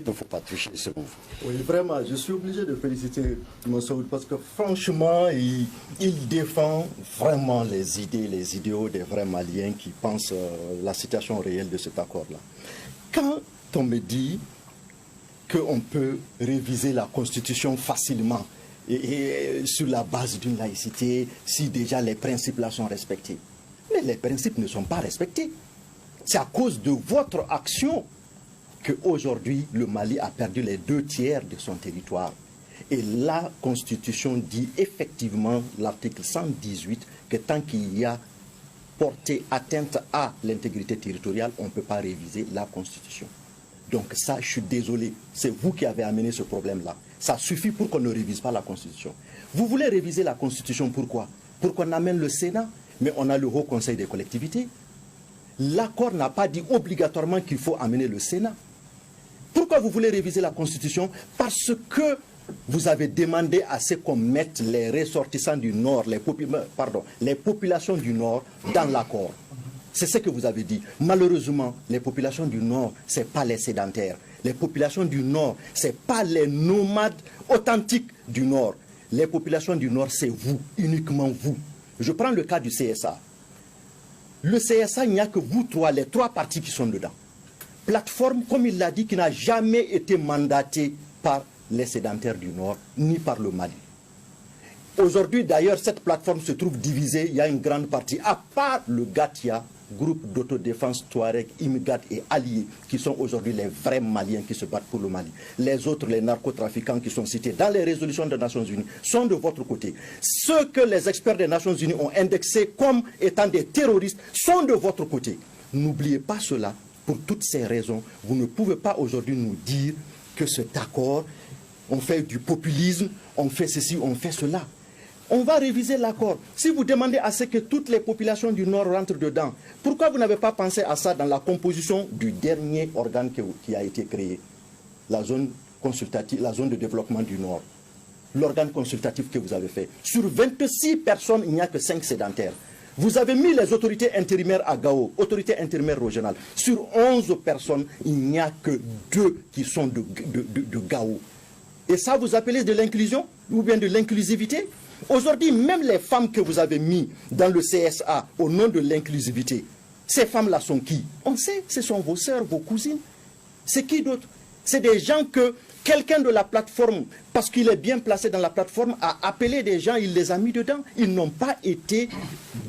qu'il ne faut pas toucher selon vous. Oui, vraiment, je suis obligé de féliciter Monssoud parce que franchement, il défend vraiment les idées, les idéaux des vrais Maliens qui pensent la situation réelle de cet accord-là. Quand on me dit qu'on peut réviser la Constitution facilement et sur la base d'une laïcité, si déjà les principes là sont respectés. Mais les principes ne sont pas respectés. C'est à cause de votre action qu'aujourd'hui, le Mali a perdu les 2/3 de son territoire. Et la Constitution dit effectivement, l'article 118, que tant qu'il y a porté atteinte à l'intégrité territoriale, on ne peut pas réviser la Constitution. Donc ça, je suis désolé, c'est vous qui avez amené ce problème-là. Ça suffit pour qu'on ne révise pas la Constitution. Vous voulez réviser la Constitution, pourquoi? Pour qu'on amène le Sénat, mais on a le Haut Conseil des collectivités. L'accord n'a pas dit obligatoirement qu'il faut amener le Sénat. Pourquoi vous voulez réviser la Constitution? Parce que vous avez demandé à ce qu'on mette les ressortissants du Nord, les populations du Nord dans l'accord. C'est ce que vous avez dit. Malheureusement, les populations du Nord, ce n'est pas les sédentaires. Les populations du Nord, ce n'est pas les nomades authentiques du Nord. Les populations du Nord, c'est vous, uniquement vous. Je prends le cas du CSA. Le CSA, il n'y a que vous trois, les trois partis qui sont dedans. Plateforme, comme il l'a dit, qui n'a jamais été mandatée par les sédentaires du Nord, ni par le Mali. Aujourd'hui, d'ailleurs, cette plateforme se trouve divisée. Il y a une grande partie, à part le GATIA, groupe d'autodéfense Touareg, Imgat et alliés, qui sont aujourd'hui les vrais Maliens qui se battent pour le Mali. Les autres, les narcotrafiquants qui sont cités dans les résolutions des Nations Unies, sont de votre côté. Ceux que les experts des Nations Unies ont indexés comme étant des terroristes sont de votre côté. N'oubliez pas cela. Pour toutes ces raisons, vous ne pouvez pas aujourd'hui nous dire que cet accord, on fait du populisme, on fait ceci, on fait cela. On va réviser l'accord. Si vous demandez à ce que toutes les populations du Nord rentrent dedans, pourquoi vous n'avez pas pensé à ça dans la composition du dernier organe qui a été créé? La zone consultative, la zone de développement du Nord. L'organe consultatif que vous avez fait. Sur 26 personnes, il n'y a que 5 sédentaires. Vous avez mis les autorités intérimaires à Gao, autorités intérimaires régionales. Sur 11 personnes, il n'y a que 2 qui sont de Gao. Et ça, vous appelez de l'inclusion ou bien de l'inclusivité? Aujourd'hui, même les femmes que vous avez mis dans le CSA au nom de l'inclusivité, ces femmes-là sont qui? On sait, ce sont vos sœurs, vos cousines. C'est qui d'autre? C'est des gens que quelqu'un de la plateforme, parce qu'il est bien placé dans la plateforme, a appelé des gens, il les a mis dedans. Ils n'ont pas été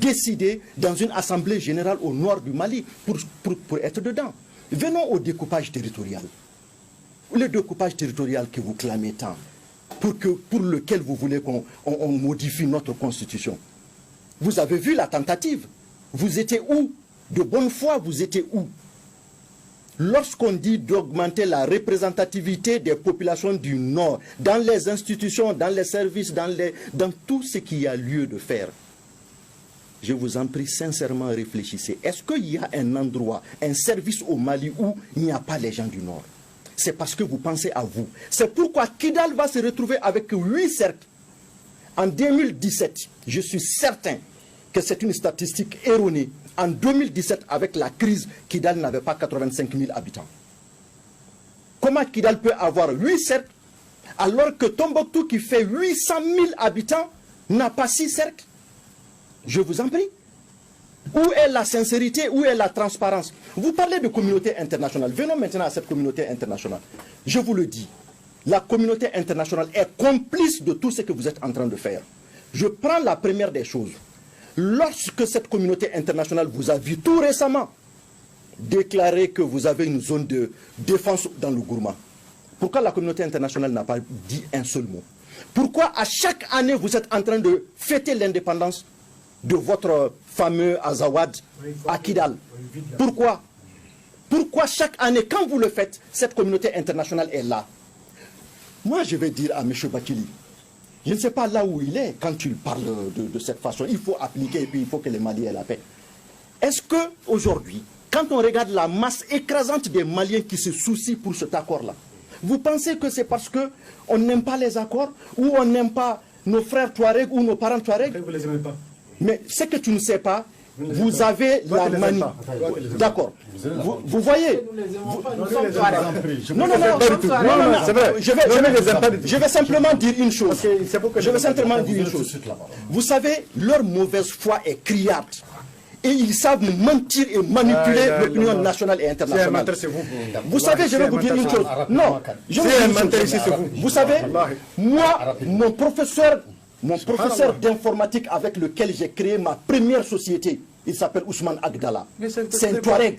décidés dans une assemblée générale au nord du Mali pour être dedans. Venons au découpage territorial. Le découpage territorial que vous clamez tant, pour lequel vous voulez qu'on modifie notre constitution. Vous avez vu la tentative. Vous étiez où? De bonne foi, vous étiez où? Lorsqu'on dit d'augmenter la représentativité des populations du Nord, dans les institutions, dans les services, dans tout ce qu'il y a lieu de faire, je vous en prie sincèrement réfléchissez. Est-ce qu'il y a un endroit, un service au Mali où il n'y a pas les gens du Nord? C'est parce que vous pensez à vous. C'est pourquoi Kidal va se retrouver avec 8 cercles. En 2017, je suis certain que c'est une statistique erronée. En 2017, avec la crise, Kidal n'avait pas 85 000 habitants. Comment Kidal peut avoir 8 cercles alors que Tombouctou, qui fait 800 000 habitants, n'a pas 6 cercles? Je vous en prie. Où est la sincérité? Où est la transparence? Vous parlez de communauté internationale. Venons maintenant à cette communauté internationale. Je vous le dis, la communauté internationale est complice de tout ce que vous êtes en train de faire. Je prends la première des choses. Lorsque cette communauté internationale vous a vu tout récemment déclarer que vous avez une zone de défense dans le Gourma, pourquoi la communauté internationale n'a pas dit un seul mot? Pourquoi à chaque année vous êtes en train de fêter l'indépendance de votre fameux Azawad à Kidal? Pourquoi? Pourquoi chaque année, quand vous le faites, cette communauté internationale est là? Moi, je vais dire à M. Bakili, je ne sais pas là où il est quand il parle de cette façon. Il faut appliquer et puis il faut que les Maliens aient la paix. Est-ce qu'aujourd'hui, quand on regarde la masse écrasante des Maliens qui se soucient pour cet accord-là, vous pensez que c'est parce qu'on n'aime pas les accords ou on n'aime pas nos frères Touareg ou nos parents Touareg? Vous les aimez pas. Mais ce que tu ne sais pas, vous avez la manie. D'accord. Vous voyez. Non, c'est vrai. Je vais simplement dire une chose. Vous savez, leur mauvaise foi est criarde. Et ils savent mentir et manipuler l'opinion nationale et internationale. Vous savez, je vais vous dire une chose. Non, je vais vous dire une chose. Vous savez, moi, mon professeur d'informatique avec lequel j'ai créé ma première société, il s'appelle Ousmane Agdala. C'est un Touareg.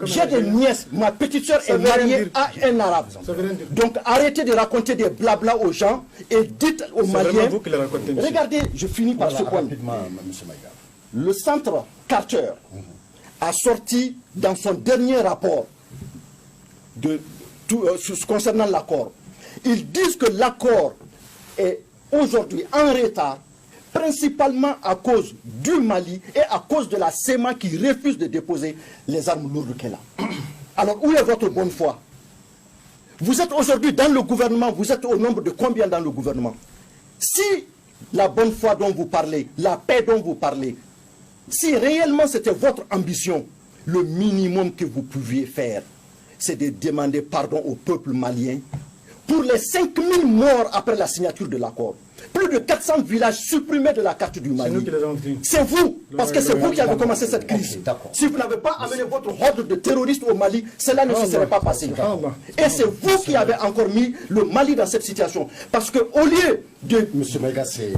J'ai des nièces. Ma petite soeur est mariée à un arabe. Donc arrêtez de raconter des blabla aux gens et dites aux Maliens. Regardez, je finis par ce point. Le centre Carter a sorti dans son dernier rapport concernant l'accord. Ils disent que l'accord est aujourd'hui en retard, principalement à cause du Mali et à cause de la CEMA qui refuse de déposer les armes lourdes qu'elle a. Alors, où est votre bonne foi? Vous êtes aujourd'hui dans le gouvernement, vous êtes au nombre de combien dans le gouvernement? Si la bonne foi dont vous parlez, la paix dont vous parlez, si réellement c'était votre ambition, le minimum que vous pouviez faire, c'est de demander pardon au peuple malien pour les 5000 morts après la signature de l'accord. Plus de 400 villages supprimés de la carte du Mali. C'est vous, parce que c'est vous qui avez commencé cette crise. Si vous n'avez pas amené votre horde de terroristes au Mali, cela ne se serait pas passé. Et c'est vous qui avez encore mis le Mali dans cette situation. Parce qu'au lieu de... Monsieur Maïga, c'est